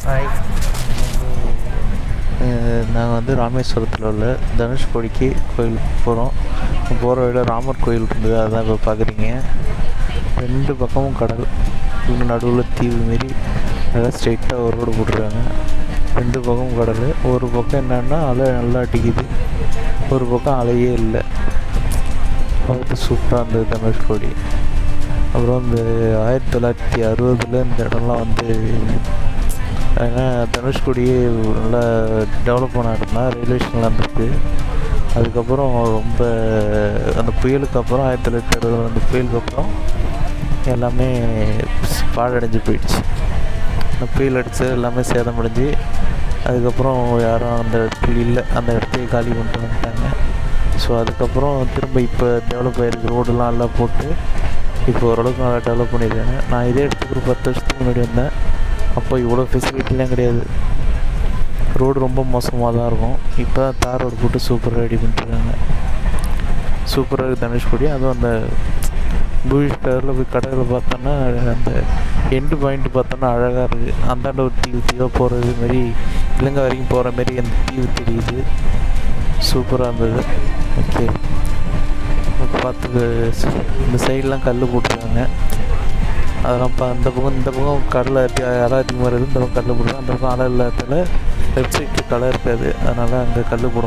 Hi. நாங்கள் வந்து ராமேஸ்வரத்தில் உள்ள தனுஷ்கோடிக்கு கோயிலுக்கு போகிறோம். போகிற வழியில் ராமர் கோயில் இருந்தது, அதான் இப்போ பார்க்குறீங்க. 2 பக்கமும் கடல், நடுவில் தீவு மாரி நல்லா ஸ்ட்ரெயிட்டாக ஒரு ரோடு போட்டுருக்காங்க. 2 பக்கமும் கடல். ஒரு பக்கம் என்னன்னா அலை நல்லா அடிக்குது, ஒரு பக்கம் அலையே இல்லை. பார்த்து சூப்பராக இருந்தது தனுஷ்கோடி. அப்புறம் இந்த 1960 இந்த இடம்லாம் வந்து ஏன்னா தனுஷ்கோடியே நல்லா டெவலப் பண்ண இடம்னா ரயில்வே ஸ்டேஷன்லாம் இருந்திருக்கு. அதுக்கப்புறம் ரொம்ப அந்த புயலுக்கு அப்புறம் 1960 அந்த புயலுக்கு அப்புறம் எல்லாமே பாழடைஞ்சு போயிடுச்சு. அந்த புயல் அடித்து எல்லாமே சேதமடைஞ்சு அதுக்கப்புறம் யாரும் அந்த இடத்துல இல்லை, அந்த இடத்தையே காலி பண்ணிட்டு வந்துட்டாங்க. ஸோ அதுக்கப்புறம் திரும்ப இப்போ டெவலப் ஆகிருக்கு, ரோடெலாம் நல்லா போட்டு இப்போ ஓரளவுக்கு நல்லா டெவலப் பண்ணியிருக்காங்க. நான் இதே இடத்துக்கு ஒரு 10 வருஷத்துக்கு முன்னாடி வந்தேன். அப்போ இவ்வளோ ஃபெசிலிட்டிலாம் கிடையாது, ரோடு ரொம்ப மோசமாக தான் இருக்கும். இப்போ தான் தார் ரோடு போட்டு சூப்பராக ரெடி பண்ணிட்டுருக்காங்க. சூப்பராக இருக்குது தனுஷ்கோடி. அதுவும் அந்த பூஷ் கலரில் போய் கடையில் பார்த்தோன்னா அந்த எண்டு பாயிண்ட் பார்த்தோன்னா அழகாக இருக்குது. அந்தாண்ட ஒரு தீவாக போகிறது மாரி, இலங்கை வரைக்கும் போகிற மாரி அந்த தீவு தெரியுது. சூப்பராக இருந்தது. ஓகே, பார்த்துக்கு இந்த சைடெலாம் கல் போட்டுருக்காங்க. அதெல்லாம் இந்த பக்கம் கடலை அலை அதிகமாக இருக்குது, இந்த பக்கம் கல் போடுறாங்க. அந்த பக்கம் அலை இல்லாததால் லெஃப்ட் சைடில் களை இருக்காது, அதனால் அங்கே கல் போடும்.